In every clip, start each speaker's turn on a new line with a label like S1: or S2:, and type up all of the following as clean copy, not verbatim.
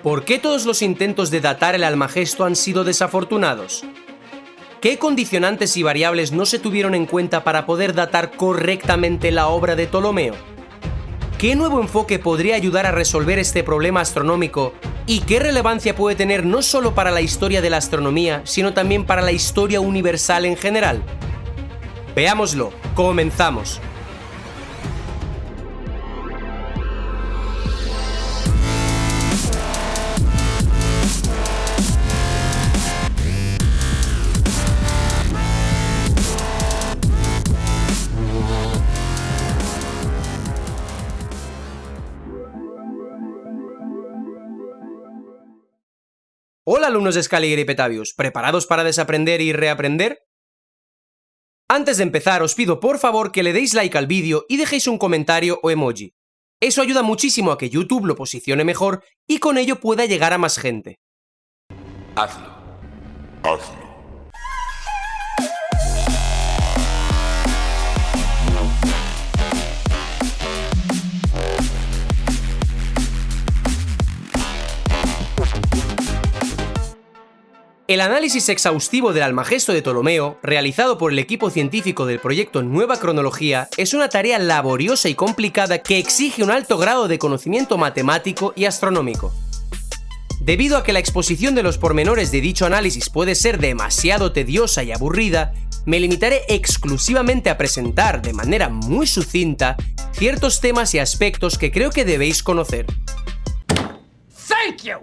S1: ¿Por qué todos los intentos de datar el Almagesto han sido desafortunados? ¿Qué condicionantes y variables no se tuvieron en cuenta para poder datar correctamente la obra de Ptolomeo? ¿Qué nuevo enfoque podría ayudar a resolver este problema astronómico? ¿Y qué relevancia puede tener no solo para la historia de la astronomía, sino también para la historia universal en general? Veámoslo, comenzamos. Hola alumnos de Scaliger y Petavius, ¿preparados para desaprender y reaprender? Antes de empezar os pido por favor que le deis like al vídeo y dejéis un comentario o emoji. Eso ayuda muchísimo a que YouTube lo posicione mejor y con ello pueda llegar a más gente.
S2: Hazlo.
S3: Hazlo.
S1: El análisis exhaustivo del Almagesto de Ptolomeo, realizado por el equipo científico del proyecto Nueva Cronología, es una tarea laboriosa y complicada que exige un alto grado de conocimiento matemático y astronómico. Debido a que la exposición de los pormenores de dicho análisis puede ser demasiado tediosa y aburrida, me limitaré exclusivamente a presentar de manera muy sucinta ciertos temas y aspectos que creo que debéis conocer.
S2: Thank you.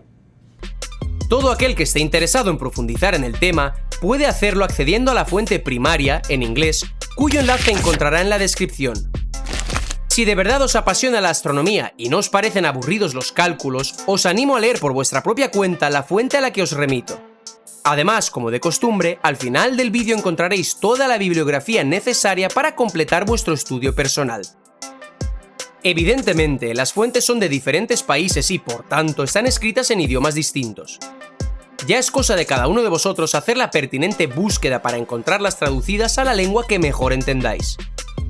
S1: Todo aquel que esté interesado en profundizar en el tema puede hacerlo accediendo a la fuente primaria, en inglés, cuyo enlace encontrará en la descripción. Si de verdad os apasiona la astronomía y no os parecen aburridos los cálculos, os animo a leer por vuestra propia cuenta la fuente a la que os remito. Además, como de costumbre, al final del vídeo encontraréis toda la bibliografía necesaria para completar vuestro estudio personal. Evidentemente, las fuentes son de diferentes países y, por tanto, están escritas en idiomas distintos. Ya es cosa de cada uno de vosotros hacer la pertinente búsqueda para encontrarlas traducidas a la lengua que mejor entendáis.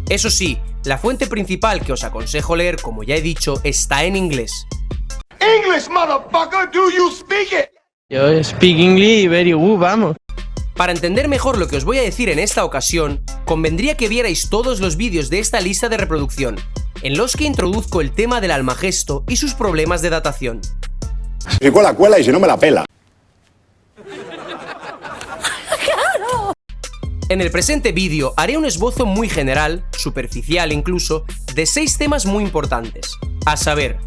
S1: Eso sí, la fuente principal que os aconsejo leer, como ya he dicho, está en inglés.
S3: English, motherfucker, do you speak it?
S4: Yo speak English very good, vamos.
S1: Para entender mejor lo que os voy a decir en esta ocasión, convendría que vierais todos los vídeos de esta lista de reproducción, en los que introduzco el tema del Almagesto y sus problemas de datación.
S5: Si cuela, cuela y si no me la pela.
S1: En el presente vídeo haré un esbozo muy general, superficial incluso, de 6 temas muy importantes, a saber: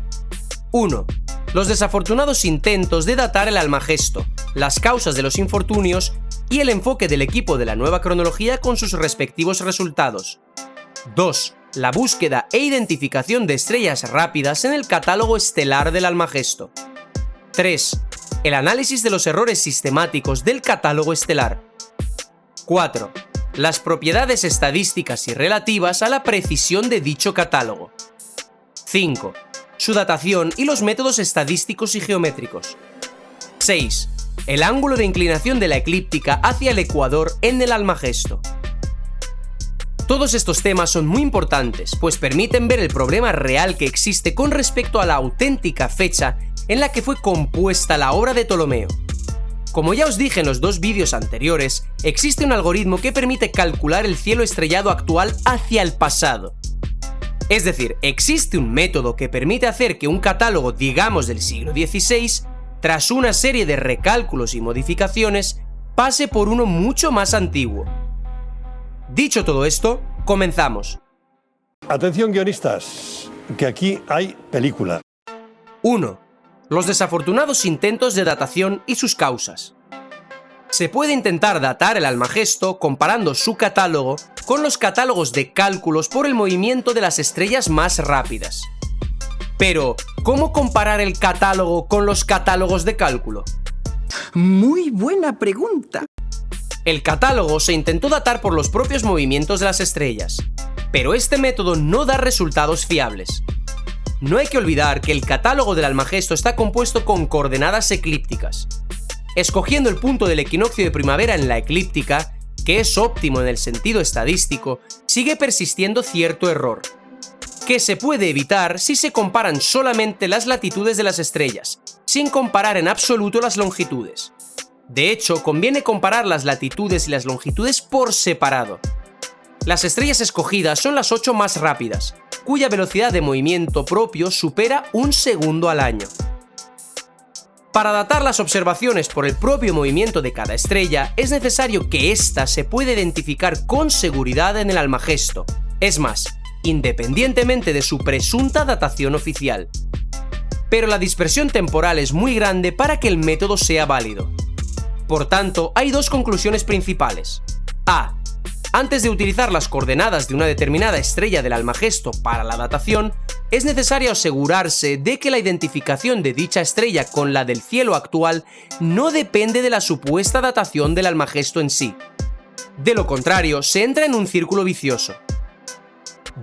S1: 1. Los desafortunados intentos de datar el Almagesto, las causas de los infortunios y el enfoque del equipo de la Nueva Cronología con sus respectivos resultados. 2. La búsqueda e identificación de estrellas rápidas en el catálogo estelar del Almagesto. 3. El análisis de los errores sistemáticos del catálogo estelar. 4. Las propiedades estadísticas y relativas a la precisión de dicho catálogo. 5. Su datación y los métodos estadísticos y geométricos. 6. El ángulo de inclinación de la eclíptica hacia el ecuador en el Almagesto. Todos estos temas son muy importantes, pues permiten ver el problema real que existe con respecto a la auténtica fecha en la que fue compuesta la obra de Ptolomeo. Como ya os dije en los 2 vídeos anteriores, existe un algoritmo que permite calcular el cielo estrellado actual hacia el pasado. Es decir, existe un método que permite hacer que un catálogo, digamos del siglo XVI, tras una serie de recálculos y modificaciones, pase por uno mucho más antiguo. Dicho todo esto, comenzamos.
S6: Atención guionistas, que aquí hay película.
S1: 1. Los desafortunados intentos de datación y sus causas. Se puede intentar datar el Almagesto comparando su catálogo con los catálogos de cálculos por el movimiento de las estrellas más rápidas. Pero, ¿cómo comparar el catálogo con los catálogos de cálculo?
S7: Muy buena pregunta.
S1: El catálogo se intentó datar por los propios movimientos de las estrellas, pero este método no da resultados fiables. No hay que olvidar que el catálogo del Almagesto está compuesto con coordenadas eclípticas. Escogiendo el punto del equinoccio de primavera en la eclíptica, que es óptimo en el sentido estadístico, sigue persistiendo cierto error, que se puede evitar si se comparan solamente las latitudes de las estrellas, sin comparar en absoluto las longitudes. De hecho, conviene comparar las latitudes y las longitudes por separado. Las estrellas escogidas son las 8 más rápidas, cuya velocidad de movimiento propio supera 1 segundo al año. Para datar las observaciones por el propio movimiento de cada estrella, es necesario que ésta se pueda identificar con seguridad en el Almagesto, es más, independientemente de su presunta datación oficial. Pero la dispersión temporal es muy grande para que el método sea válido. Por tanto, hay dos conclusiones principales. A. Antes de utilizar las coordenadas de una determinada estrella del Almagesto para la datación, es necesario asegurarse de que la identificación de dicha estrella con la del cielo actual no depende de la supuesta datación del Almagesto en sí. De lo contrario, se entra en un círculo vicioso.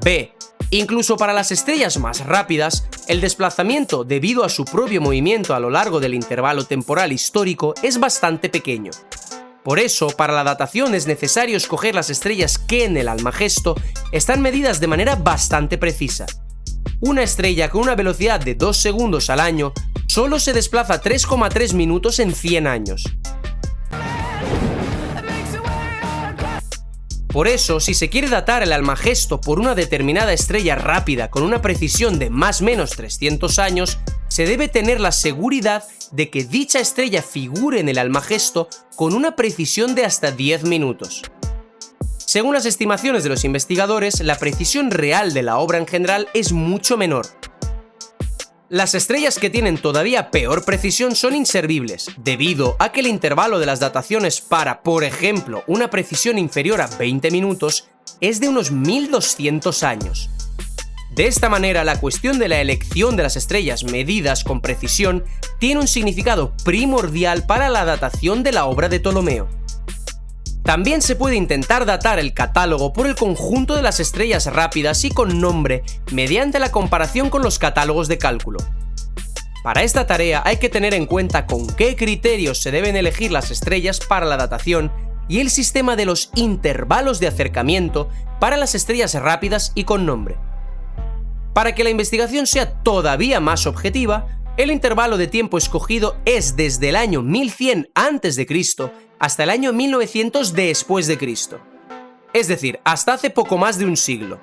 S1: B. Incluso para las estrellas más rápidas, el desplazamiento debido a su propio movimiento a lo largo del intervalo temporal histórico es bastante pequeño. Por eso, para la datación es necesario escoger las estrellas que en el Almagesto están medidas de manera bastante precisa. Una estrella con una velocidad de 2 segundos al año solo se desplaza 3,3 minutos en 100 años. Por eso, si se quiere datar el Almagesto por una determinada estrella rápida con una precisión de más o menos 300 años, se debe tener la seguridad de que dicha estrella figure en el Almagesto con una precisión de hasta 10 minutos. Según las estimaciones de los investigadores, la precisión real de la obra en general es mucho menor. Las estrellas que tienen todavía peor precisión son inservibles, debido a que el intervalo de las dataciones para, por ejemplo, una precisión inferior a 20 minutos es de unos 1200 años. De esta manera, la cuestión de la elección de las estrellas medidas con precisión tiene un significado primordial para la datación de la obra de Ptolomeo. También se puede intentar datar el catálogo por el conjunto de las estrellas rápidas y con nombre mediante la comparación con los catálogos de cálculo. Para esta tarea hay que tener en cuenta con qué criterios se deben elegir las estrellas para la datación y el sistema de los intervalos de acercamiento para las estrellas rápidas y con nombre. Para que la investigación sea todavía más objetiva, el intervalo de tiempo escogido es desde el año 1100 a.C. hasta el año 1900 después de Cristo. Es decir, hasta hace poco más de un siglo.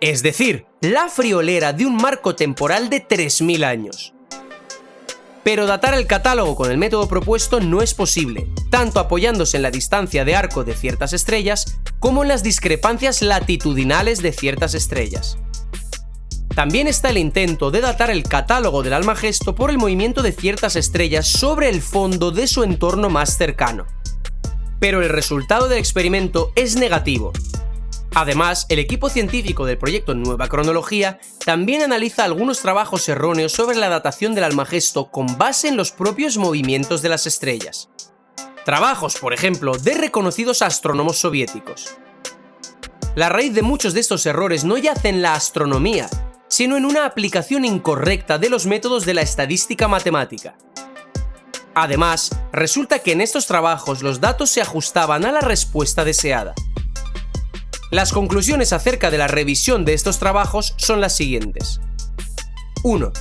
S1: Es decir, la friolera de un marco temporal de 3000 años. Pero datar el catálogo con el método propuesto no es posible, tanto apoyándose en la distancia de arco de ciertas estrellas, como en las discrepancias latitudinales de ciertas estrellas. También está el intento de datar el catálogo del Almagesto por el movimiento de ciertas estrellas sobre el fondo de su entorno más cercano. Pero el resultado del experimento es negativo. Además, el equipo científico del proyecto Nueva Cronología también analiza algunos trabajos erróneos sobre la datación del Almagesto con base en los propios movimientos de las estrellas. Trabajos, por ejemplo, de reconocidos astrónomos soviéticos. La raíz de muchos de estos errores no yace en la astronomía, sino en una aplicación incorrecta de los métodos de la estadística matemática. Además, resulta que en estos trabajos los datos se ajustaban a la respuesta deseada. Las conclusiones acerca de la revisión de estos trabajos son las siguientes. 1.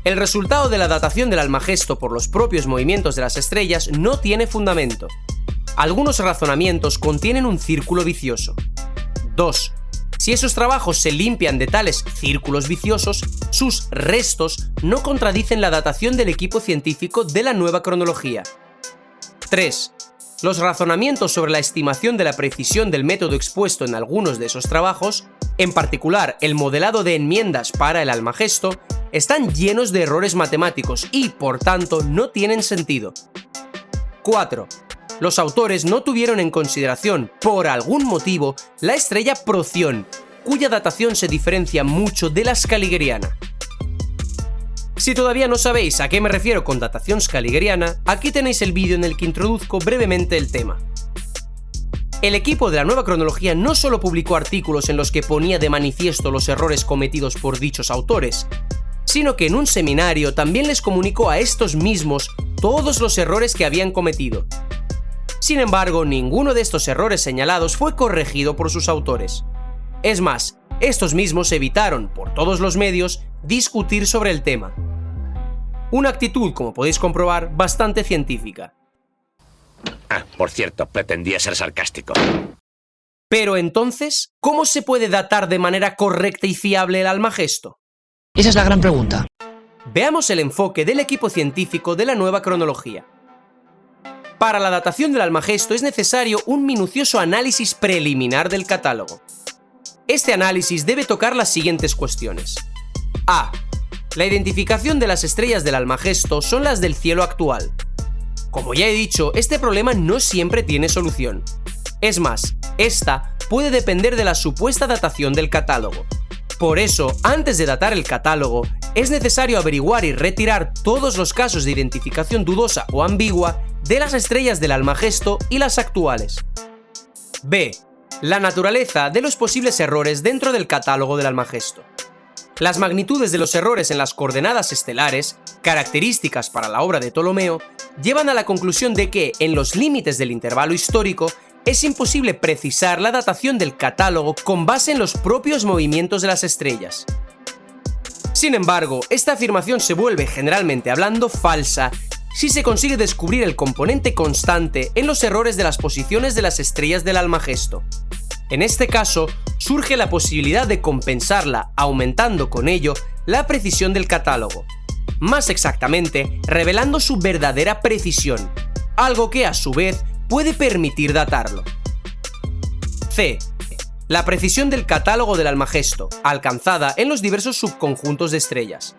S1: El resultado de la datación del Almagesto por los propios movimientos de las estrellas no tiene fundamento. Algunos razonamientos contienen un círculo vicioso. 2. Si esos trabajos se limpian de tales círculos viciosos, sus restos no contradicen la datación del equipo científico de la Nueva Cronología. 3. Los razonamientos sobre la estimación de la precisión del método expuesto en algunos de esos trabajos, en particular el modelado de enmiendas para el Almagesto, están llenos de errores matemáticos y, por tanto, no tienen sentido. 4. Los autores no tuvieron en consideración, por algún motivo, la estrella Proción, cuya datación se diferencia mucho de la scaligeriana. Si todavía no sabéis a qué me refiero con datación scaligeriana, aquí tenéis el vídeo en el que introduzco brevemente el tema. El equipo de la Nueva Cronología no solo publicó artículos en los que ponía de manifiesto los errores cometidos por dichos autores, sino que en un seminario también les comunicó a estos mismos todos los errores que habían cometido. Sin embargo, ninguno de estos errores señalados fue corregido por sus autores. Es más, estos mismos evitaron, por todos los medios, discutir sobre el tema. Una actitud, como podéis comprobar, bastante científica.
S8: Ah, por cierto, pretendía ser sarcástico.
S1: Pero entonces, ¿cómo se puede datar de manera correcta y fiable el Almagesto?
S9: Esa es la gran pregunta.
S1: Veamos el enfoque del equipo científico de la nueva cronología. Para la datación del Almagesto es necesario un minucioso análisis preliminar del catálogo. Este análisis debe tocar las siguientes cuestiones. A. La identificación de las estrellas del Almagesto son las del cielo actual. Como ya he dicho, este problema no siempre tiene solución. Es más, esta puede depender de la supuesta datación del catálogo. Por eso, antes de datar el catálogo, es necesario averiguar y retirar todos los casos de identificación dudosa o ambigua de las estrellas del Almagesto y las actuales. B. La naturaleza de los posibles errores dentro del catálogo del Almagesto. Las magnitudes de los errores en las coordenadas estelares, características para la obra de Ptolomeo, llevan a la conclusión de que, en los límites del intervalo histórico, es imposible precisar la datación del catálogo con base en los propios movimientos de las estrellas. Sin embargo, esta afirmación se vuelve, generalmente hablando, falsa si se consigue descubrir el componente constante en los errores de las posiciones de las estrellas del Almagesto. En este caso, surge la posibilidad de compensarla, aumentando con ello la precisión del catálogo. Más exactamente, revelando su verdadera precisión, algo que a su vez puede permitir datarlo. C. La precisión del catálogo del Almagesto, alcanzada en los diversos subconjuntos de estrellas.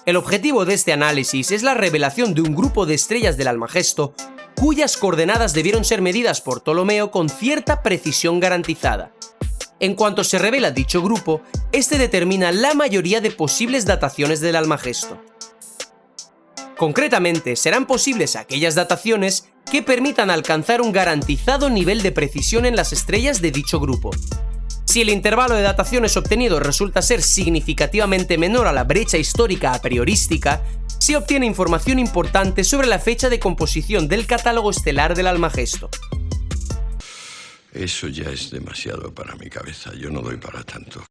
S1: El objetivo de este análisis es la revelación de un grupo de estrellas del Almagesto cuyas coordenadas debieron ser medidas por Ptolomeo con cierta precisión garantizada. En cuanto se revela dicho grupo, este determina la mayoría de posibles dataciones del Almagesto. Concretamente, serán posibles aquellas dataciones que permitan alcanzar un garantizado nivel de precisión en las estrellas de dicho grupo. Si el intervalo de dataciones obtenido resulta ser significativamente menor a la brecha histórica a priorística, se obtiene información importante sobre la fecha de composición del catálogo estelar del Almagesto.
S10: Eso ya es demasiado para mi cabeza, yo no doy para tanto.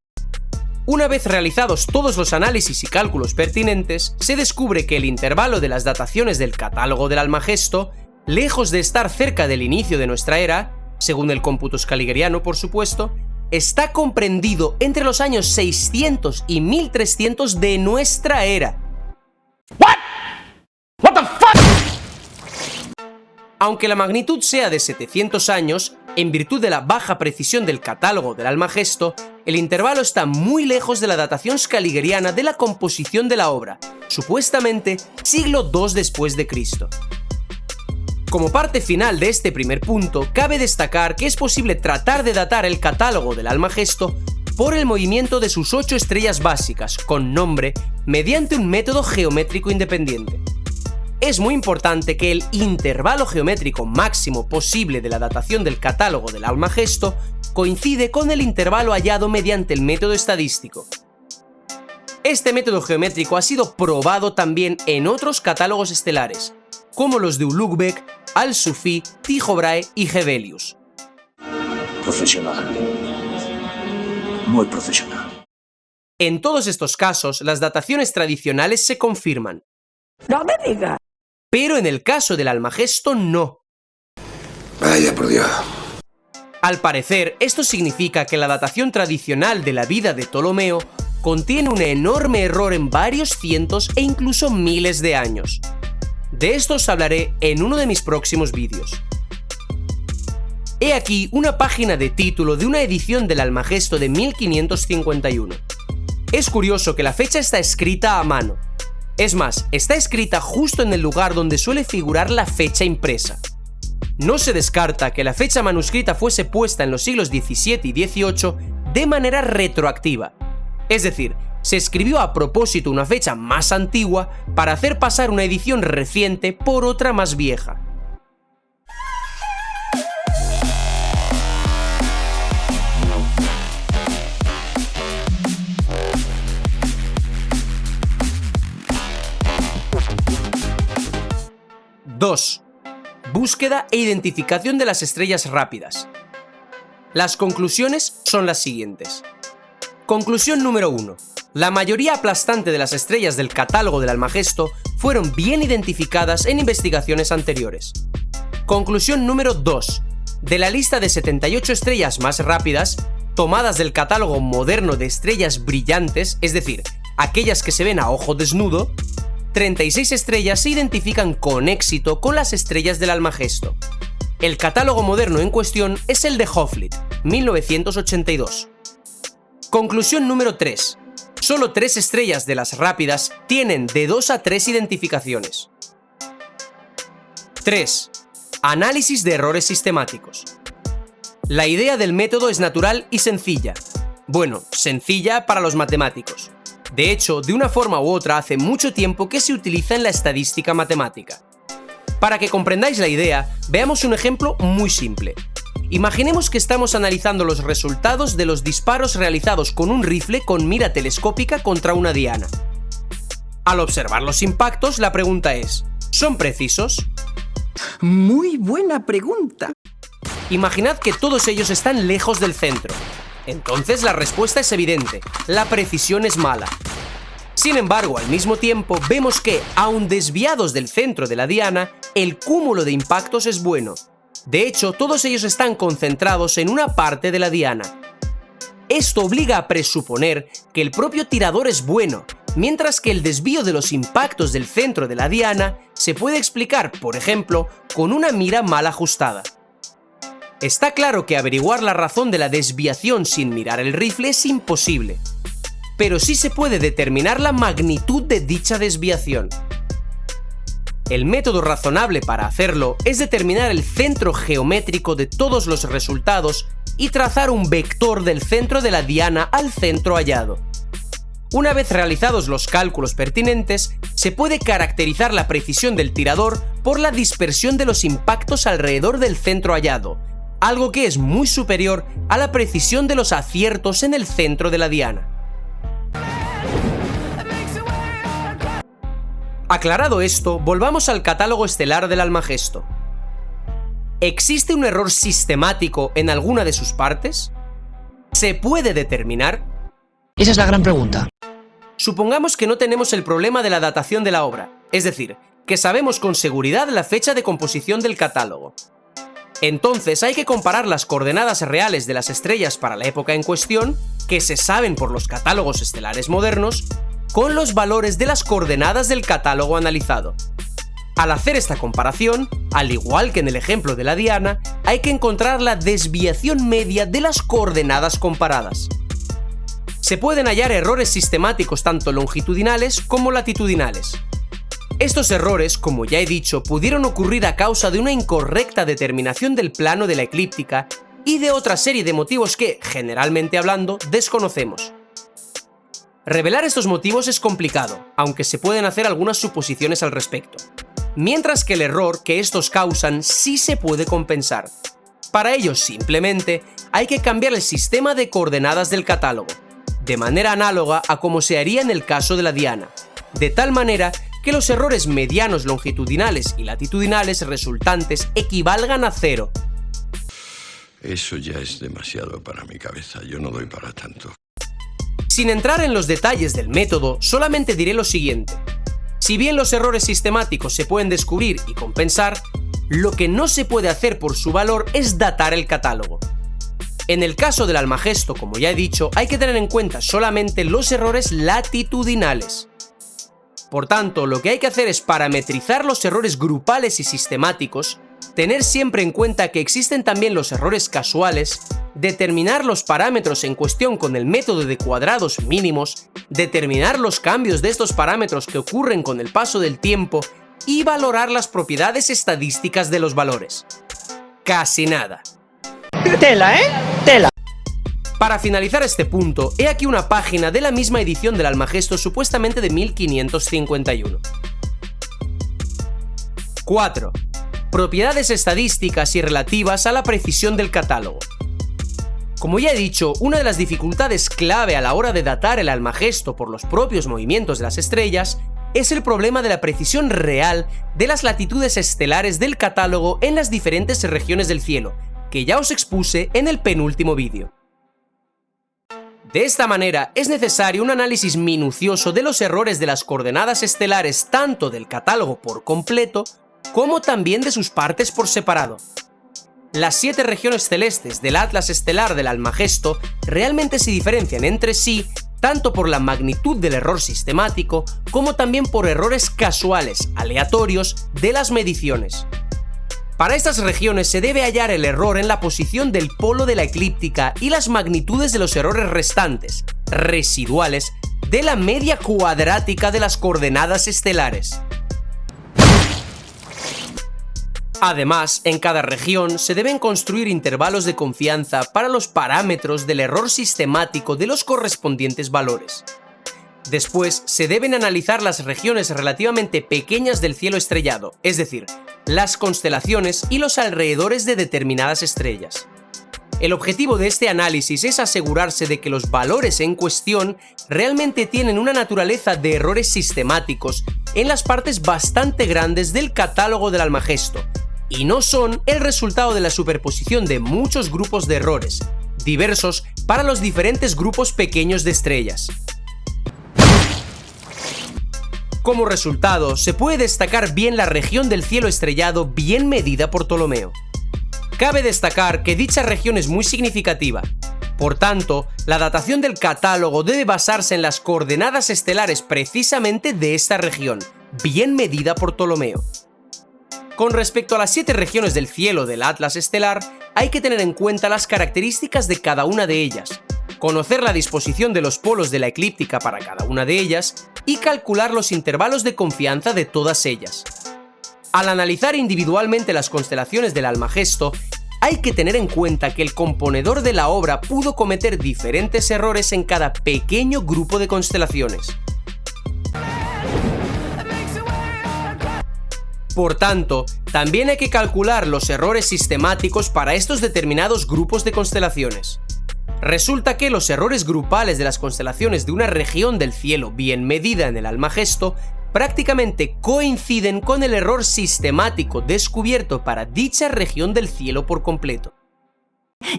S1: Una vez realizados todos los análisis y cálculos pertinentes, se descubre que el intervalo de las dataciones del catálogo del Almagesto, lejos de estar cerca del inicio de nuestra era, según el cómputo scaligeriano por supuesto, está comprendido entre los años 600 y 1300 de nuestra era.
S2: What the fuck?
S1: Aunque la magnitud sea de 700 años, en virtud de la baja precisión del catálogo del Almagesto, el intervalo está muy lejos de la datación scaligeriana de la composición de la obra, supuestamente siglo II después de Cristo. Como parte final de este primer punto, cabe destacar que es posible tratar de datar el catálogo del Almagesto por el movimiento de sus 8 estrellas básicas, con nombre, mediante un método geométrico independiente. Es muy importante que el intervalo geométrico máximo posible de la datación del catálogo del Almagesto coincide con el intervalo hallado mediante el método estadístico. Este método geométrico ha sido probado también en otros catálogos estelares, como los de Ulugh-Bek, Al-Sufi, Tycho Brahe y Hevelius.
S11: Profesional. Muy profesional.
S1: En todos estos casos, las dataciones tradicionales se confirman.
S7: ¡No me digas!
S1: Pero en el caso del Almagesto no.
S2: Vaya por Dios.
S1: Al parecer, esto significa que la datación tradicional de la vida de Ptolomeo contiene un enorme error en varios cientos e incluso miles de años. De esto os hablaré en uno de mis próximos vídeos. He aquí una página de título de una edición del Almagesto de 1551. Es curioso que la fecha está escrita a mano. Es más, está escrita justo en el lugar donde suele figurar la fecha impresa. No se descarta que la fecha manuscrita fuese puesta en los siglos XVII y XVIII de manera retroactiva. Es decir, se escribió a propósito una fecha más antigua para hacer pasar una edición reciente por otra más vieja. ¡2! Búsqueda e identificación de las estrellas rápidas. Las conclusiones son las siguientes. Conclusión número 1. La mayoría aplastante de las estrellas del catálogo del Almagesto fueron bien identificadas en investigaciones anteriores. Conclusión número 2. De la lista de 78 estrellas más rápidas, tomadas del catálogo moderno de estrellas brillantes, es decir, aquellas que se ven a ojo desnudo, 36 estrellas se identifican con éxito con las estrellas del Almagesto. El catálogo moderno en cuestión es el de Hofflit, 1982. Conclusión número 3. Solo 3 estrellas de las rápidas tienen de 2 a 3 identificaciones. 3. Análisis de errores sistemáticos. La idea del método es natural y sencilla. Bueno, sencilla para los matemáticos. De hecho, de una forma u otra hace mucho tiempo que se utiliza en la estadística matemática. Para que comprendáis la idea, veamos un ejemplo muy simple. Imaginemos que estamos analizando los resultados de los disparos realizados con un rifle con mira telescópica contra una diana. Al observar los impactos, la pregunta es, ¿son precisos?
S7: Muy buena pregunta.
S1: Imaginad que todos ellos están lejos del centro. Entonces la respuesta es evidente, la precisión es mala. Sin embargo, al mismo tiempo, vemos que, aun desviados del centro de la diana, el cúmulo de impactos es bueno. De hecho, todos ellos están concentrados en una parte de la diana. Esto obliga a presuponer que el propio tirador es bueno, mientras que el desvío de los impactos del centro de la diana se puede explicar, por ejemplo, con una mira mal ajustada. Está claro que averiguar la razón de la desviación sin mirar el rifle es imposible, pero sí se puede determinar la magnitud de dicha desviación. El método razonable para hacerlo es determinar el centro geométrico de todos los resultados y trazar un vector del centro de la diana al centro hallado. Una vez realizados los cálculos pertinentes, se puede caracterizar la precisión del tirador por la dispersión de los impactos alrededor del centro hallado, algo que es muy superior a la precisión de los aciertos en el centro de la diana. Aclarado esto, volvamos al catálogo estelar del Almagesto. ¿Existe un error sistemático en alguna de sus partes? ¿Se puede determinar?
S4: Esa es la gran pregunta.
S1: Supongamos que no tenemos el problema de la datación de la obra, es decir, que sabemos con seguridad la fecha de composición del catálogo. Entonces hay que comparar las coordenadas reales de las estrellas para la época en cuestión, que se saben por los catálogos estelares modernos, con los valores de las coordenadas del catálogo analizado. Al hacer esta comparación, al igual que en el ejemplo de la diana, hay que encontrar la desviación media de las coordenadas comparadas. Se pueden hallar errores sistemáticos tanto longitudinales como latitudinales. Estos errores, como ya he dicho, pudieron ocurrir a causa de una incorrecta determinación del plano de la eclíptica y de otra serie de motivos que, generalmente hablando, desconocemos. Revelar estos motivos es complicado, aunque se pueden hacer algunas suposiciones al respecto. Mientras que el error que estos causan sí se puede compensar. Para ello, simplemente, hay que cambiar el sistema de coordenadas del catálogo, de manera análoga a como se haría en el caso de la diana, de tal manera que los errores medianos longitudinales y latitudinales resultantes equivalgan a 0.
S10: Eso ya es demasiado para mi cabeza, yo no doy para tanto.
S1: Sin entrar en los detalles del método, solamente diré lo siguiente. Si bien los errores sistemáticos se pueden descubrir y compensar, lo que no se puede hacer por su valor es datar el catálogo. En el caso del Almagesto, como ya he dicho, hay que tener en cuenta solamente los errores latitudinales. Por tanto, lo que hay que hacer es parametrizar los errores grupales y sistemáticos, tener siempre en cuenta que existen también los errores casuales, determinar los parámetros en cuestión con el método de cuadrados mínimos, determinar los cambios de estos parámetros que ocurren con el paso del tiempo y valorar las propiedades estadísticas de los valores. Casi nada.
S4: Tela, ¿eh? Tela.
S1: Para finalizar este punto, he aquí una página de la misma edición del Almagesto supuestamente de 1551. 4. Propiedades estadísticas y relativas a la precisión del catálogo. Como ya he dicho, una de las dificultades clave a la hora de datar el Almagesto por los propios movimientos de las estrellas es el problema de la precisión real de las latitudes estelares del catálogo en las diferentes regiones del cielo, que ya os expuse en el penúltimo vídeo. De esta manera, es necesario un análisis minucioso de los errores de las coordenadas estelares tanto del catálogo por completo, como también de sus partes por separado. Las 7 regiones celestes del Atlas estelar del Almagesto realmente se diferencian entre sí tanto por la magnitud del error sistemático como también por errores casuales, aleatorios, de las mediciones. Para estas regiones se debe hallar el error en la posición del polo de la eclíptica y las magnitudes de los errores restantes, residuales, de la media cuadrática de las coordenadas estelares. Además, en cada región se deben construir intervalos de confianza para los parámetros del error sistemático de los correspondientes valores. Después, se deben analizar las regiones relativamente pequeñas del cielo estrellado, es decir, las constelaciones y los alrededores de determinadas estrellas. El objetivo de este análisis es asegurarse de que los valores en cuestión realmente tienen una naturaleza de errores sistemáticos en las partes bastante grandes del catálogo del Almagesto, y no son el resultado de la superposición de muchos grupos de errores, diversos para los diferentes grupos pequeños de estrellas. Como resultado, se puede destacar bien la región del cielo estrellado bien medida por Ptolomeo. Cabe destacar que dicha región es muy significativa. Por tanto, la datación del catálogo debe basarse en las coordenadas estelares precisamente de esta región, bien medida por Ptolomeo. Con respecto a las 7 regiones del cielo del Atlas estelar, hay que tener en cuenta las características de cada una de ellas, conocer la disposición de los polos de la eclíptica para cada una de ellas y calcular los intervalos de confianza de todas ellas. Al analizar individualmente las constelaciones del Almagesto, hay que tener en cuenta que el componedor de la obra pudo cometer diferentes errores en cada pequeño grupo de constelaciones. Por tanto, también hay que calcular los errores sistemáticos para estos determinados grupos de constelaciones. Resulta que los errores grupales de las constelaciones de una región del cielo bien medida en el Almagesto prácticamente coinciden con el error sistemático descubierto para dicha región del cielo por completo.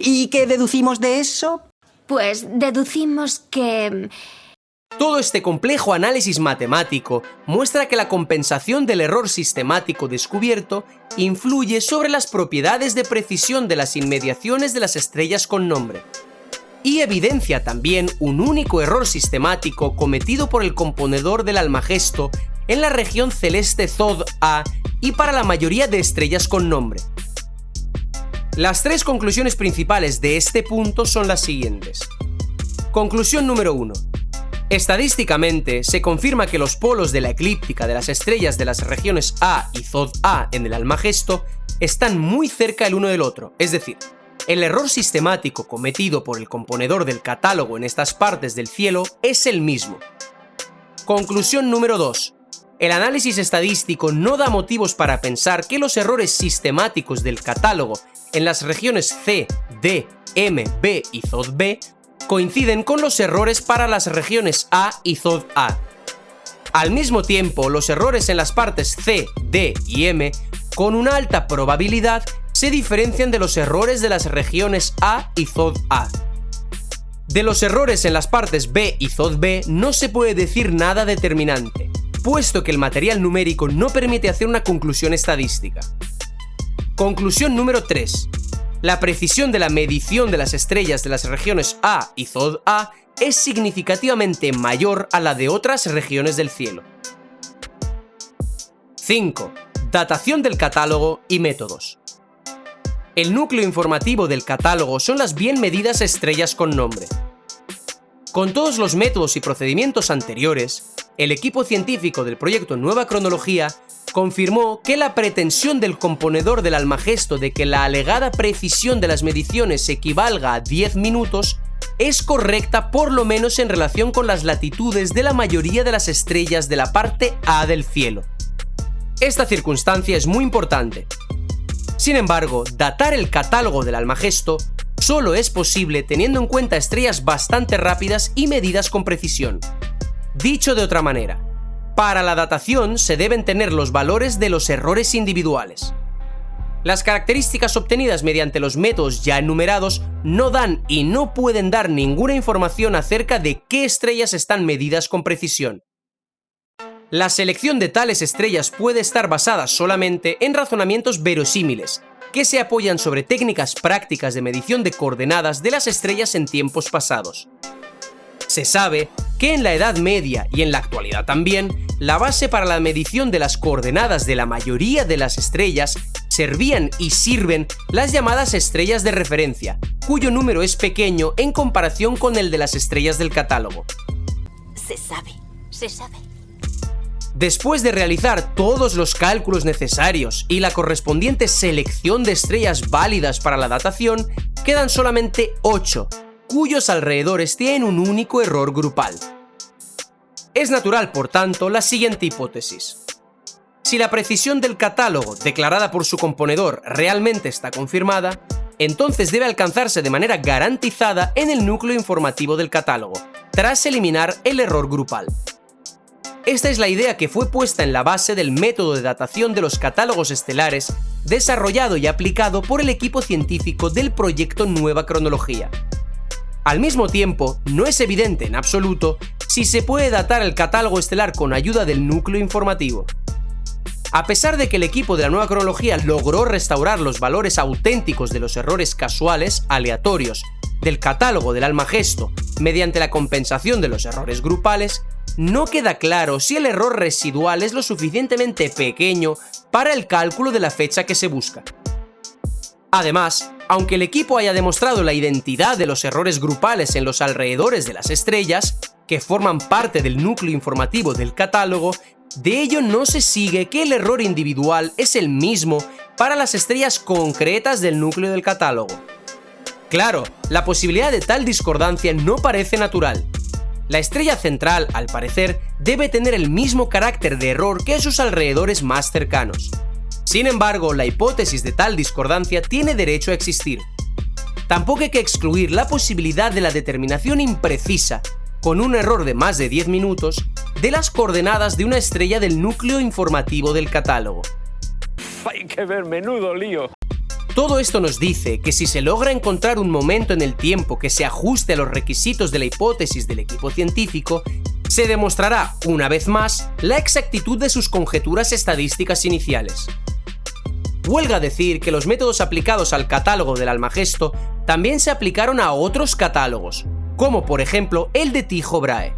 S7: ¿Y qué deducimos de eso?
S9: Pues deducimos que...
S1: Todo este complejo análisis matemático muestra que la compensación del error sistemático descubierto influye sobre las propiedades de precisión de las inmediaciones de las estrellas con nombre, y evidencia también un único error sistemático cometido por el componedor del Almagesto en la región celeste Zod-A y para la mayoría de estrellas con nombre. Las 3 conclusiones principales de este punto son las siguientes. Conclusión número 1. Estadísticamente, se confirma que los polos de la eclíptica de las estrellas de las regiones A y Zod-A en el Almagesto están muy cerca el uno del otro, es decir, el error sistemático cometido por el componedor del catálogo en estas partes del cielo es el mismo. Conclusión número 2. El análisis estadístico no da motivos para pensar que los errores sistemáticos del catálogo en las regiones C, D, M, B y Zod-B coinciden con los errores para las regiones A y Zod-A. Al mismo tiempo, los errores en las partes C, D y M, con una alta probabilidad, se diferencian de los errores de las regiones A y Zod-A. De los errores en las partes B y Zod-B no se puede decir nada determinante, puesto que el material numérico no permite hacer una conclusión estadística. Conclusión número 3. La precisión de la medición de las estrellas de las regiones A y Zod-A es significativamente mayor a la de otras regiones del cielo. 5. Datación del catálogo y métodos. El núcleo informativo del catálogo son las bien medidas estrellas con nombre. Con todos los métodos y procedimientos anteriores, el equipo científico del proyecto Nueva Cronología confirmó que la pretensión del componedor del Almagesto de que la alegada precisión de las mediciones equivalga a 10 minutos es correcta por lo menos en relación con las latitudes de la mayoría de las estrellas de la parte A del cielo. Esta circunstancia es muy importante. Sin embargo, datar el catálogo del Almagesto solo es posible teniendo en cuenta estrellas bastante rápidas y medidas con precisión. Dicho de otra manera, para la datación se deben tener los valores de los errores individuales. Las características obtenidas mediante los métodos ya enumerados no dan y no pueden dar ninguna información acerca de qué estrellas están medidas con precisión. La selección de tales estrellas puede estar basada solamente en razonamientos verosímiles, que se apoyan sobre técnicas prácticas de medición de coordenadas de las estrellas en tiempos pasados. Se sabe que en la Edad Media y en la actualidad también, la base para la medición de las coordenadas de la mayoría de las estrellas servían y sirven las llamadas estrellas de referencia, cuyo número es pequeño en comparación con el de las estrellas del catálogo.
S9: Se sabe, se sabe.
S1: Después de realizar todos los cálculos necesarios y la correspondiente selección de estrellas válidas para la datación, quedan solamente 8, cuyos alrededores tienen un único error grupal. Es natural, por tanto, la siguiente hipótesis. Si la precisión del catálogo declarada por su componedor realmente está confirmada, entonces debe alcanzarse de manera garantizada en el núcleo informativo del catálogo, tras eliminar el error grupal. Esta es la idea que fue puesta en la base del método de datación de los catálogos estelares desarrollado y aplicado por el equipo científico del proyecto Nueva Cronología. Al mismo tiempo, no es evidente en absoluto si se puede datar el catálogo estelar con ayuda del núcleo informativo. A pesar de que el equipo de la Nueva Cronología logró restaurar los valores auténticos de los errores casuales, aleatorios, del catálogo del Almagesto mediante la compensación de los errores grupales, no queda claro si el error residual es lo suficientemente pequeño para el cálculo de la fecha que se busca. Además, aunque el equipo haya demostrado la identidad de los errores grupales en los alrededores de las estrellas, que forman parte del núcleo informativo del catálogo, de ello no se sigue que el error individual es el mismo para las estrellas concretas del núcleo del catálogo. Claro, la posibilidad de tal discordancia no parece natural. La estrella central, al parecer, debe tener el mismo carácter de error que sus alrededores más cercanos. Sin embargo, la hipótesis de tal discordancia tiene derecho a existir. Tampoco hay que excluir la posibilidad de la determinación imprecisa, con un error de más de 10 minutos, de las coordenadas de una estrella del núcleo informativo del catálogo.
S12: Hay que ver, menudo lío.
S1: Todo esto nos dice que si se logra encontrar un momento en el tiempo que se ajuste a los requisitos de la hipótesis del equipo científico, se demostrará, una vez más, la exactitud de sus conjeturas estadísticas iniciales. Huelga decir que los métodos aplicados al catálogo del Almagesto también se aplicaron a otros catálogos, como por ejemplo el de Tycho Brahe.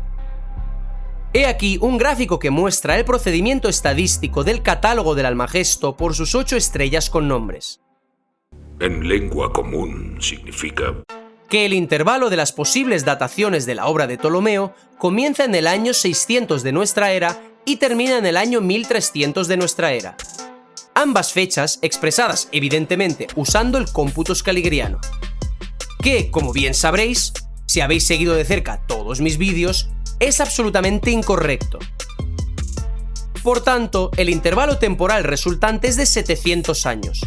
S1: He aquí un gráfico que muestra el procedimiento estadístico del catálogo del Almagesto por sus 8 estrellas con nombres.
S11: En lengua común significa
S1: que el intervalo de las posibles dataciones de la obra de Ptolomeo comienza en el año 600 de nuestra era y termina en el año 1300 de nuestra era. Ambas fechas expresadas evidentemente usando el cómputo escaligriano. Que, como bien sabréis, si habéis seguido de cerca todos mis vídeos, es absolutamente incorrecto. Por tanto, el intervalo temporal resultante es de 700 años.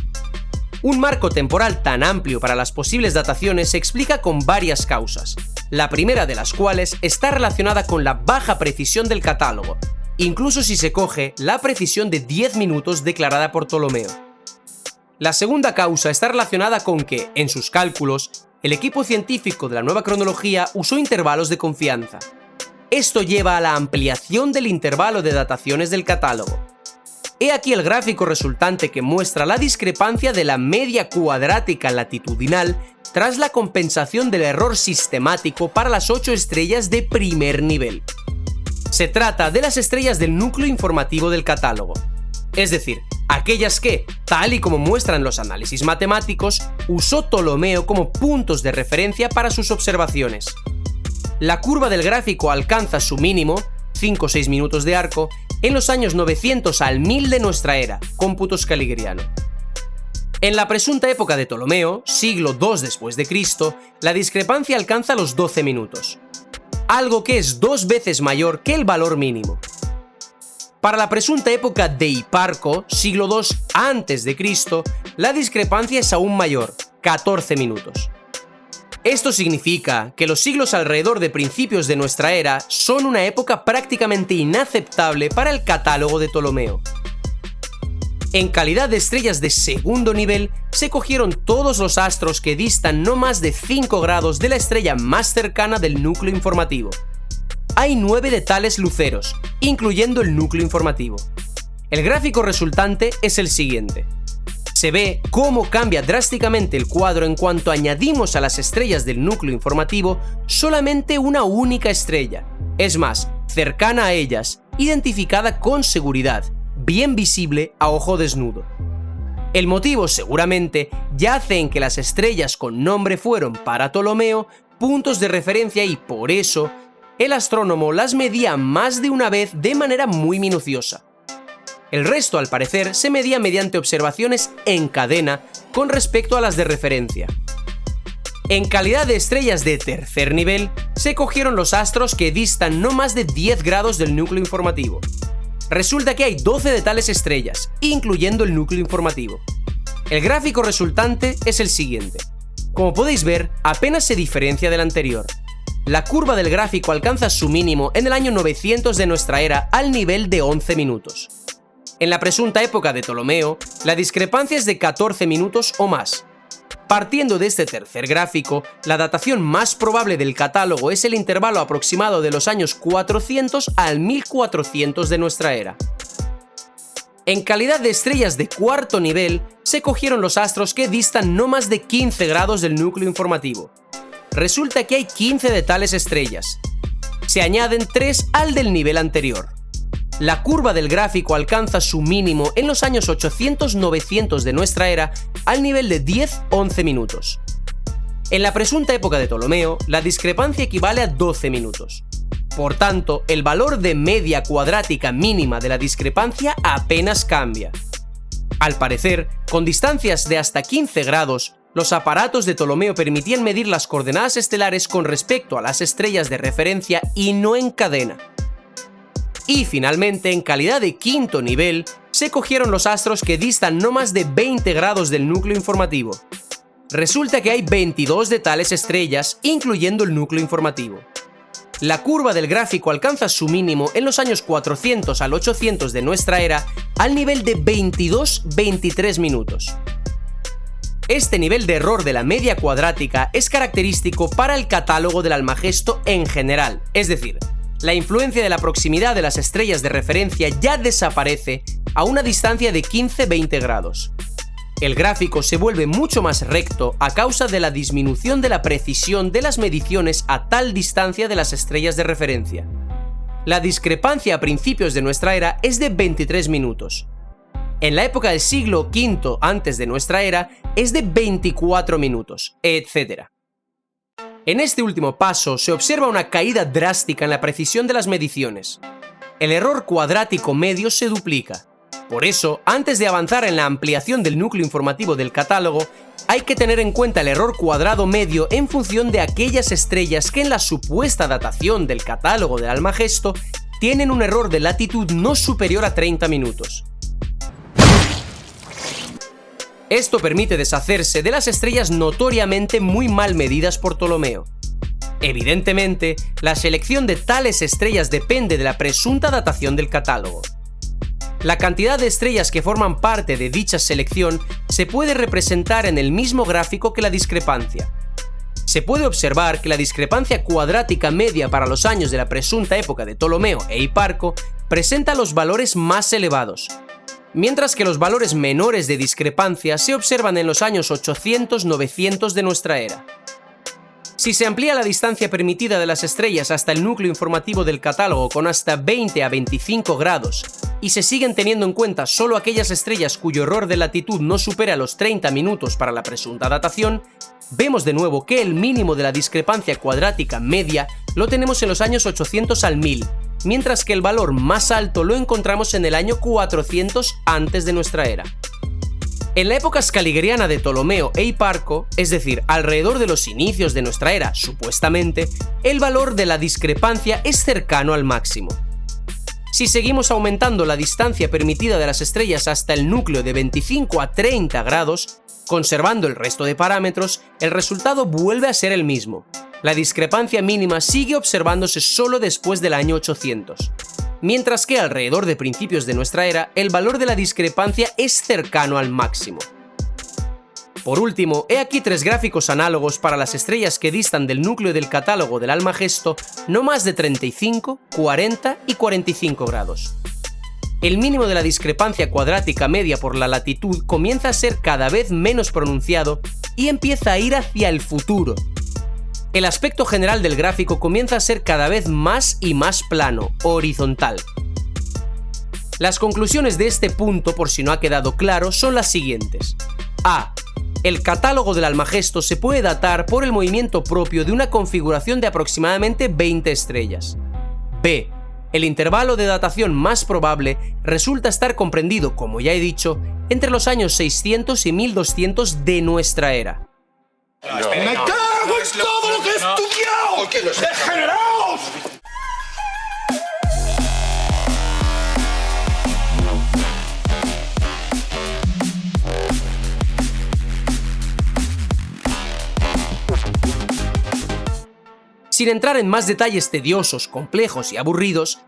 S1: Un marco temporal tan amplio para las posibles dataciones se explica con varias causas, la primera de las cuales está relacionada con la baja precisión del catálogo, incluso si se coge la precisión de 10 minutos declarada por Ptolomeo. La segunda causa está relacionada con que, en sus cálculos, el equipo científico de la Nueva Cronología usó intervalos de confianza. Esto lleva a la ampliación del intervalo de dataciones del catálogo. He aquí el gráfico resultante que muestra la discrepancia de la media cuadrática latitudinal tras la compensación del error sistemático para las 8 estrellas de primer nivel. Se trata de las estrellas del núcleo informativo del catálogo, es decir, aquellas que, tal y como muestran los análisis matemáticos, usó Ptolomeo como puntos de referencia para sus observaciones. La curva del gráfico alcanza su mínimo, 5 o 6 minutos de arco, en los años 900 al 1000 de nuestra era, cómputo escaligriano. En la presunta época de Ptolomeo, siglo II después de Cristo, la discrepancia alcanza los 12 minutos, algo que es 2 veces mayor que el valor mínimo. Para la presunta época de Hiparco, siglo II antes de Cristo, la discrepancia es aún mayor, 14 minutos. Esto significa que los siglos alrededor de principios de nuestra era son una época prácticamente inaceptable para el catálogo de Ptolomeo. En calidad de estrellas de segundo nivel, se cogieron todos los astros que distan no más de 5 grados de la estrella más cercana del núcleo informativo. Hay 9 de tales luceros, incluyendo el núcleo informativo. El gráfico resultante es el siguiente. Se ve cómo cambia drásticamente el cuadro en cuanto añadimos a las estrellas del núcleo informativo solamente una única estrella, es más, cercana a ellas, identificada con seguridad, bien visible a ojo desnudo. El motivo seguramente yace en que las estrellas con nombre fueron para Ptolomeo puntos de referencia y por eso el astrónomo las medía más de una vez de manera muy minuciosa. El resto, al parecer, se medía mediante observaciones en cadena con respecto a las de referencia. En calidad de estrellas de tercer nivel, se cogieron los astros que distan no más de 10 grados del núcleo informativo. Resulta que hay 12 de tales estrellas, incluyendo el núcleo informativo. El gráfico resultante es el siguiente. Como podéis ver, apenas se diferencia del anterior. La curva del gráfico alcanza su mínimo en el año 900 de nuestra era al nivel de 11 minutos. En la presunta época de Ptolomeo, la discrepancia es de 14 minutos o más. Partiendo de este tercer gráfico, la datación más probable del catálogo es el intervalo aproximado de los años 400 al 1400 de nuestra era. En calidad de estrellas de cuarto nivel, se cogieron los astros que distan no más de 15 grados del núcleo informativo. Resulta que hay 15 de tales estrellas. Se añaden 3 al del nivel anterior. La curva del gráfico alcanza su mínimo en los años 800-900 de nuestra era al nivel de 10-11 minutos. En la presunta época de Ptolomeo, la discrepancia equivale a 12 minutos. Por tanto, el valor de media cuadrática mínima de la discrepancia apenas cambia. Al parecer, con distancias de hasta 15 grados, los aparatos de Ptolomeo permitían medir las coordenadas estelares con respecto a las estrellas de referencia y no en cadena. Y finalmente, en calidad de quinto nivel, se cogieron los astros que distan no más de 20 grados del núcleo informativo. Resulta que hay 22 de tales estrellas, incluyendo el núcleo informativo. La curva del gráfico alcanza su mínimo en los años 400 al 800 de nuestra era al nivel de 22-23 minutos. Este nivel de error de la media cuadrática es característico para el catálogo del Almagesto en general, es decir, la influencia de la proximidad de las estrellas de referencia ya desaparece a una distancia de 15-20 grados. El gráfico se vuelve mucho más recto a causa de la disminución de la precisión de las mediciones a tal distancia de las estrellas de referencia. La discrepancia a principios de nuestra era es de 23 minutos. En la época del siglo V antes de nuestra era es de 24 minutos, etc. En este último paso se observa una caída drástica en la precisión de las mediciones. El error cuadrático medio se duplica. Por eso, antes de avanzar en la ampliación del núcleo informativo del catálogo, hay que tener en cuenta el error cuadrado medio en función de aquellas estrellas que en la supuesta datación del catálogo del Almagesto tienen un error de latitud no superior a 30 minutos. Esto permite deshacerse de las estrellas notoriamente muy mal medidas por Ptolomeo. Evidentemente, la selección de tales estrellas depende de la presunta datación del catálogo. La cantidad de estrellas que forman parte de dicha selección se puede representar en el mismo gráfico que la discrepancia. Se puede observar que la discrepancia cuadrática media para los años de la presunta época de Ptolomeo e Hiparco presenta los valores más elevados, mientras que los valores menores de discrepancia se observan en los años 800-900 de nuestra era. Si se amplía la distancia permitida de las estrellas hasta el núcleo informativo del catálogo con hasta 20 a 25 grados, y se siguen teniendo en cuenta solo aquellas estrellas cuyo error de latitud no supera los 30 minutos para la presunta datación, vemos de nuevo que el mínimo de la discrepancia cuadrática media lo tenemos en los años 800 al 1000, mientras que el valor más alto lo encontramos en el año 400 antes de nuestra era. En la época scaligeriana de Ptolomeo e Hiparco, es decir, alrededor de los inicios de nuestra era, supuestamente, el valor de la discrepancia es cercano al máximo. Si seguimos aumentando la distancia permitida de las estrellas hasta el núcleo de 25 a 30 grados, conservando el resto de parámetros, el resultado vuelve a ser el mismo. La discrepancia mínima sigue observándose solo después del año 800. mientras que alrededor de principios de nuestra era el valor de la discrepancia es cercano al máximo. Por último, he aquí 3 gráficos análogos para las estrellas que distan del núcleo del catálogo del Almagesto no más de 35, 40 y 45 grados. El mínimo de la discrepancia cuadrática media por la latitud comienza a ser cada vez menos pronunciado y empieza a ir hacia el futuro. El aspecto general del gráfico comienza a ser cada vez más y más plano, horizontal. Las conclusiones de este punto, por si no ha quedado claro, son las siguientes. A. El catálogo del Almagesto se puede datar por el movimiento propio de una configuración de aproximadamente 20 estrellas. B. El intervalo de datación más probable resulta estar comprendido, como ya he dicho, entre los años 600 y 1200 de nuestra era.
S3: ¡Me cago en todo lo que he estudiado! ¡Degenerados!
S1: Sin entrar en más detalles tediosos, complejos y aburridos,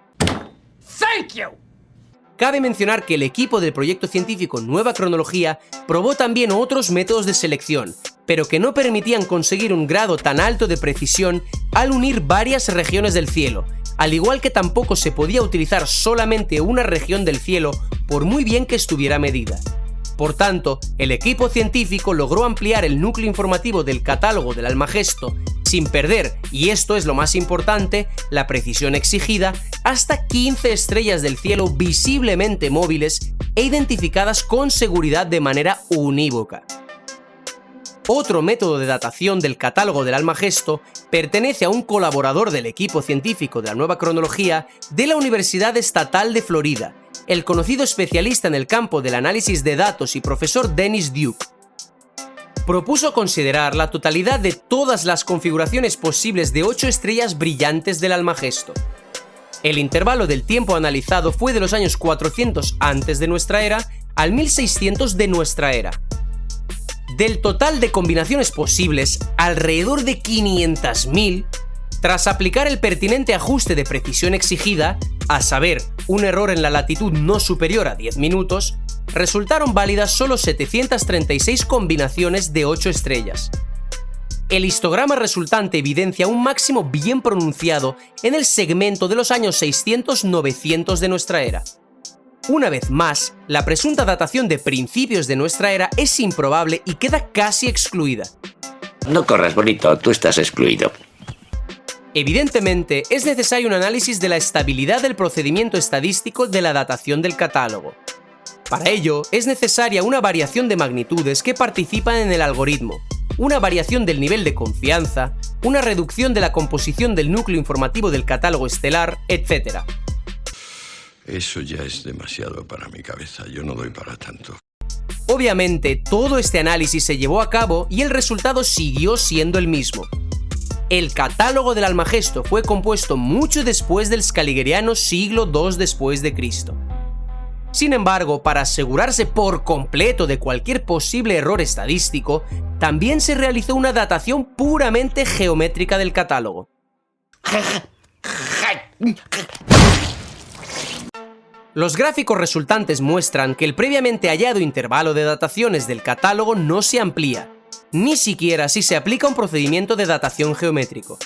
S1: cabe mencionar que el equipo del proyecto científico Nueva Cronología probó también otros métodos de selección, pero que no permitían conseguir un grado tan alto de precisión al unir varias regiones del cielo, al igual que tampoco se podía utilizar solamente una región del cielo por muy bien que estuviera medida. Por tanto, el equipo científico logró ampliar el núcleo informativo del catálogo del Almagesto sin perder, y esto es lo más importante, la precisión exigida, hasta 15 estrellas del cielo visiblemente móviles e identificadas con seguridad de manera unívoca. Otro método de datación del catálogo del Almagesto pertenece a un colaborador del equipo científico de la Nueva Cronología de la Universidad Estatal de Florida, el conocido especialista en el campo del análisis de datos y profesor Dennis Duke. Propuso considerar la totalidad de todas las configuraciones posibles de 8 estrellas brillantes del Almagesto. El intervalo del tiempo analizado fue de los años 400 antes de nuestra era al 1600 de nuestra era. Del total de combinaciones posibles, alrededor de 500.000, tras aplicar el pertinente ajuste de precisión exigida, a saber, un error en la latitud no superior a 10 minutos, resultaron válidas solo 736 combinaciones de 8 estrellas. El histograma resultante evidencia un máximo bien pronunciado en el segmento de los años 600-900 de nuestra era. Una vez más, la presunta datación de principios de nuestra era es improbable y queda casi excluida.
S8: No corras, bonito, tú estás excluido.
S1: Evidentemente, es necesario un análisis de la estabilidad del procedimiento estadístico de la datación del catálogo. Para ello, es necesaria una variación de magnitudes que participan en el algoritmo, una variación del nivel de confianza, una reducción de la composición del núcleo informativo del catálogo estelar, etc.
S10: Eso ya es demasiado para mi cabeza, yo no doy para tanto.
S1: Obviamente, todo este análisis se llevó a cabo y el resultado siguió siendo el mismo. El catálogo del Almagesto fue compuesto mucho después del Scaligeriano siglo II después de Cristo. Sin embargo, para asegurarse por completo de cualquier posible error estadístico, también se realizó una datación puramente geométrica del catálogo. Los gráficos resultantes muestran que el previamente hallado intervalo de dataciones del catálogo no se amplía, ni siquiera si se aplica un procedimiento de datación geométrico.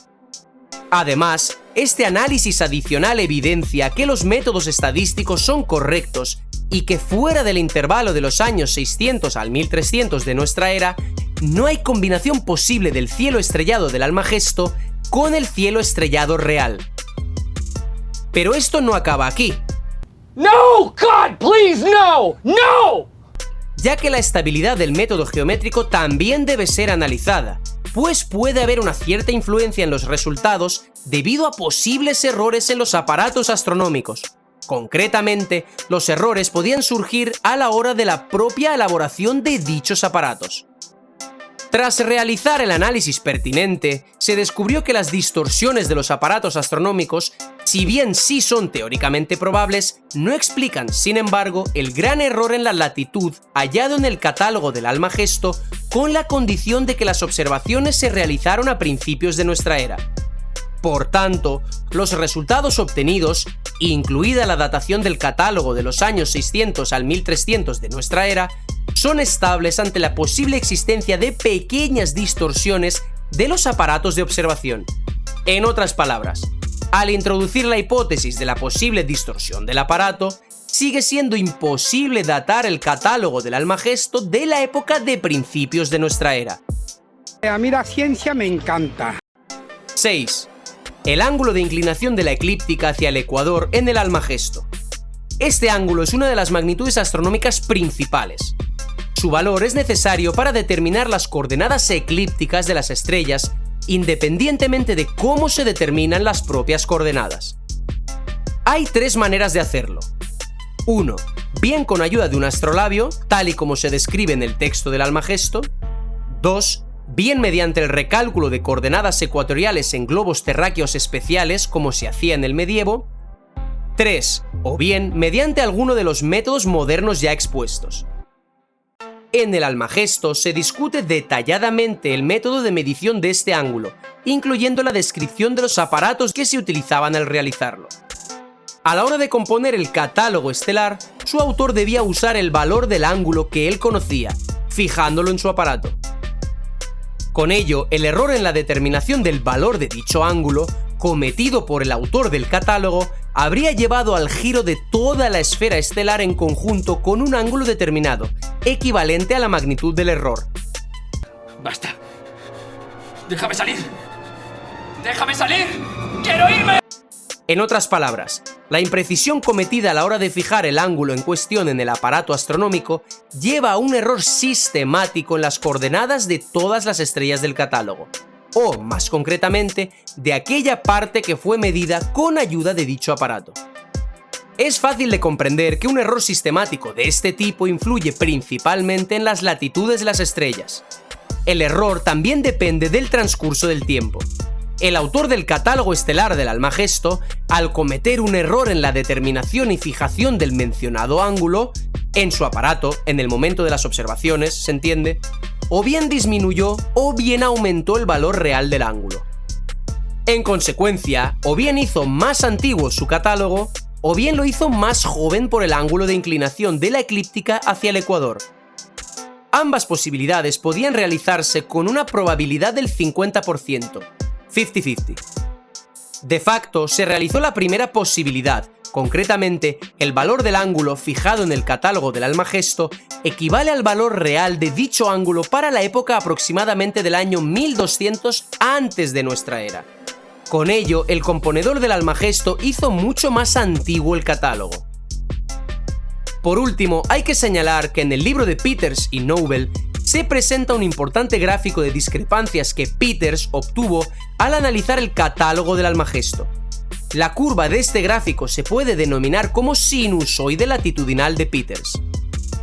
S1: Además, este análisis adicional evidencia que los métodos estadísticos son correctos y que fuera del intervalo de los años 600 al 1300 de nuestra era, no hay combinación posible del cielo estrellado del Almagesto con el cielo estrellado real. Pero esto no acaba aquí.
S12: No, God, please, no, no!
S1: Ya que la estabilidad del método geométrico también debe ser analizada, pues puede haber una cierta influencia en los resultados debido a posibles errores en los aparatos astronómicos. Concretamente, los errores podían surgir a la hora de la propia elaboración de dichos aparatos. Tras realizar el análisis pertinente, se descubrió que las distorsiones de los aparatos astronómicos, si bien sí son teóricamente probables, no explican, sin embargo, el gran error en la latitud hallado en el catálogo del Almagesto con la condición de que las observaciones se realizaron a principios de nuestra era. Por tanto, los resultados obtenidos, incluida la datación del catálogo de los años 600 al 1300 de nuestra era, son estables ante la posible existencia de pequeñas distorsiones de los aparatos de observación. En otras palabras, al introducir la hipótesis de la posible distorsión del aparato, sigue siendo imposible datar el catálogo del Almagesto de la época de principios de nuestra era.
S12: A mí la ciencia me encanta.
S1: 6. El ángulo de inclinación de la eclíptica hacia el ecuador en el Almagesto. Este ángulo es una de las magnitudes astronómicas principales. Su valor es necesario para determinar las coordenadas eclípticas de las estrellas, independientemente de cómo se determinan las propias coordenadas. Hay 3 maneras de hacerlo. 1. Bien con ayuda de un astrolabio, tal y como se describe en el texto del Almagesto. 2. Bien mediante el recálculo de coordenadas ecuatoriales en globos terráqueos especiales, como se hacía en el medievo. 3. O bien mediante alguno de los métodos modernos ya expuestos. En el Almagesto se discute detalladamente el método de medición de este ángulo, incluyendo la descripción de los aparatos que se utilizaban al realizarlo. A la hora de componer el catálogo estelar, su autor debía usar el valor del ángulo que él conocía, fijándolo en su aparato. Con ello, el error en la determinación del valor de dicho ángulo, cometido por el autor del catálogo, habría llevado al giro de toda la esfera estelar en conjunto con un ángulo determinado, equivalente a la magnitud del error.
S12: ¡Basta! ¡Déjame salir! ¡Déjame salir! ¡Quiero irme!
S1: En otras palabras, la imprecisión cometida a la hora de fijar el ángulo en cuestión en el aparato astronómico lleva a un error sistemático en las coordenadas de todas las estrellas del catálogo, o, más concretamente, de aquella parte que fue medida con ayuda de dicho aparato. Es fácil de comprender que un error sistemático de este tipo influye principalmente en las latitudes de las estrellas. El error también depende del transcurso del tiempo. El autor del catálogo estelar del Almagesto, al cometer un error en la determinación y fijación del mencionado ángulo, en su aparato, en el momento de las observaciones, ¿se entiende?, o bien disminuyó o bien aumentó el valor real del ángulo. En consecuencia, o bien hizo más antiguo su catálogo, o bien lo hizo más joven por el ángulo de inclinación de la eclíptica hacia el ecuador. Ambas posibilidades podían realizarse con una probabilidad del 50%, 50-50. De facto, se realizó la primera posibilidad. Concretamente, el valor del ángulo fijado en el catálogo del Almagesto equivale al valor real de dicho ángulo para la época aproximadamente del año 1200 antes de nuestra era. Con ello, el componedor del Almagesto hizo mucho más antiguo el catálogo. Por último, hay que señalar que en el libro de Peters y Nobel se presenta un importante gráfico de discrepancias que Peters obtuvo al analizar el catálogo del Almagesto. La curva de este gráfico se puede denominar como sinusoide latitudinal de Peters.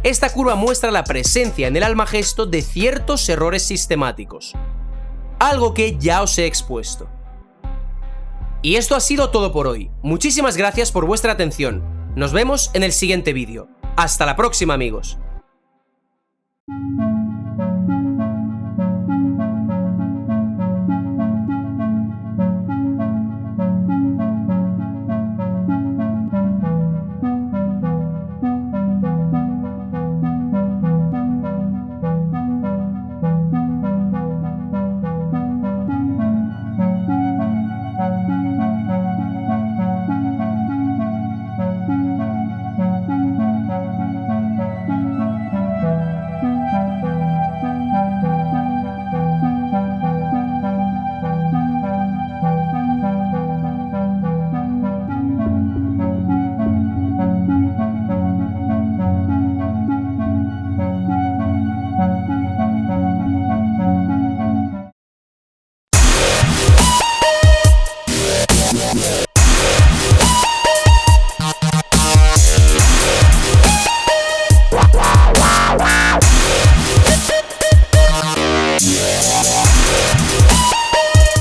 S1: Esta curva muestra la presencia en el Almagesto de ciertos errores sistemáticos, algo que ya os he expuesto. Y esto ha sido todo por hoy. Muchísimas gracias por vuestra atención. Nos vemos en el siguiente vídeo. ¡Hasta la próxima, amigos!